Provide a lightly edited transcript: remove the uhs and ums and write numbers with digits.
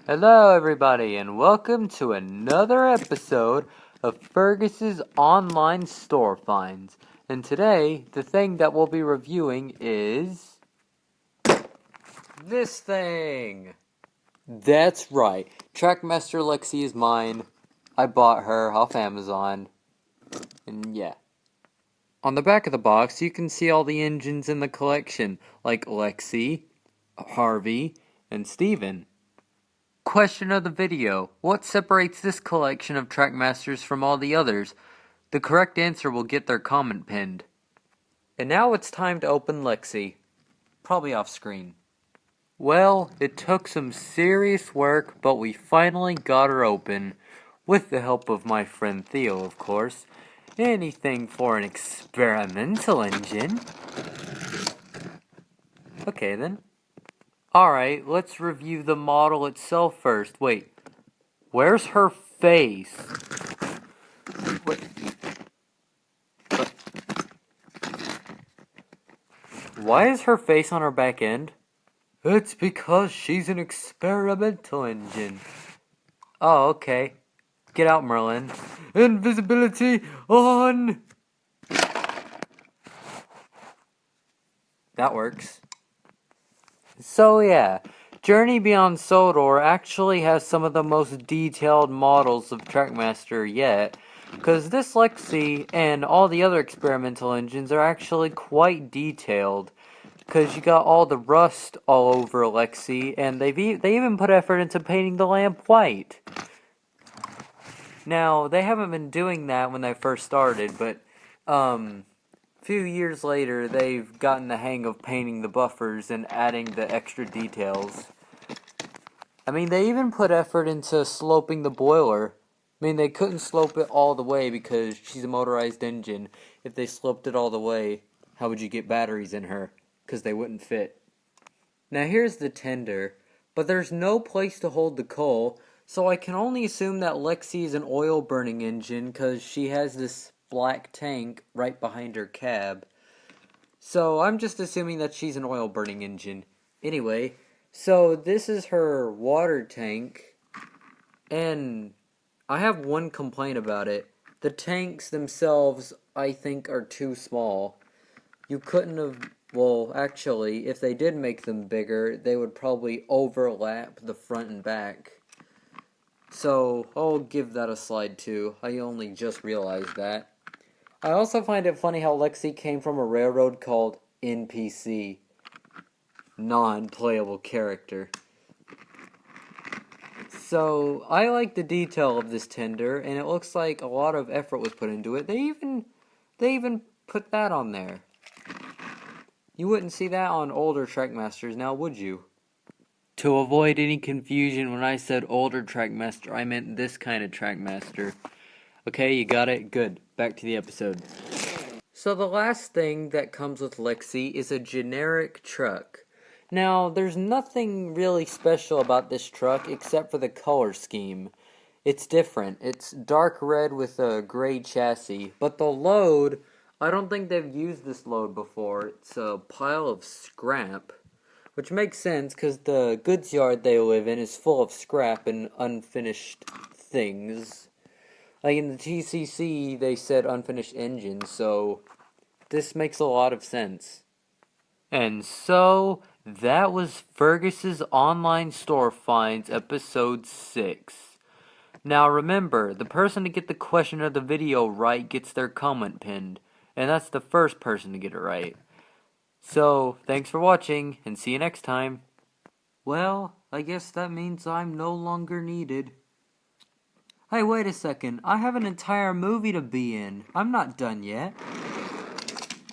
Hello, everybody, and welcome to another episode of Fergus's Online Store Finds. And today, the thing that we'll be reviewing is this thing. That's right. Trackmaster Lexi is mine. I bought her off Amazon. And yeah. On the back of the box, you can see all the engines in the collection, like Lexi, Harvey, and Steven. Question of the video: what separates this collection of Trackmasters from all the others? The correct answer will get their comment pinned. And now it's time to open Lexi. Probably off screen. Well, it took some serious work, but we finally got her open. With the help of my friend Theo, of course. Anything for an experimental engine. Okay then. Alright, let's review the model itself first. Wait, where's her face? Wait. Why is her face on her back end? It's because she's an experimental engine. Oh, okay. Get out, Merlin. Invisibility on! That works. So yeah, Journey Beyond Sodor actually has some of the most detailed models of Trackmaster yet, because this Lexi and all the other experimental engines are actually quite detailed, because you got all the rust all over Lexi, and they even put effort into painting the lamp white. Now, they haven't been doing that when they first started, but few years later, they've gotten the hang of painting the buffers and adding the extra details. I mean, they even put effort into sloping the boiler. I mean, they couldn't slope it all the way because she's a motorized engine. If they sloped it all the way, how would you get batteries in her? Because they wouldn't fit. Now here's the tender, but there's no place to hold the coal, so I can only assume that Lexi is an oil-burning engine because she has this black tank right behind her cab. So I'm just assuming that she's an oil burning engine. Anyway, so this is her water tank, and I have one complaint about it. The tanks themselves, I think, are too small. You couldn't have, well, actually, if they did make them bigger, they would probably overlap the front and back. So I'll give that a slide too. I only just realized that. I also find it funny how Lexi came from a railroad called NPC. Non-playable character. So, I like the detail of this tender, and it looks like a lot of effort was put into it. They even put that on there. You wouldn't see that on older Trackmasters now, would you? To avoid any confusion, when I said older Trackmaster, I meant this kind of Trackmaster. Okay, you got it? Good. Back to the episode. So the last thing that comes with Lexi is a generic truck. Now, there's nothing really special about this truck except for the color scheme. It's different. It's dark red with a gray chassis. But the load, I don't think they've used this load before. It's a pile of scrap. Which makes sense because the goods yard they live in is full of scrap and unfinished things. Like in the TCC, they said unfinished engines, so this makes a lot of sense. And so, that was Fergus's Online Store Finds episode 6. Now remember, the person to get the question of the video right gets their comment pinned, and that's the first person to get it right. So, thanks for watching, and see you next time. Well, I guess that means I'm no longer needed. Hey, wait a second. I have an entire movie to be in. I'm not done yet.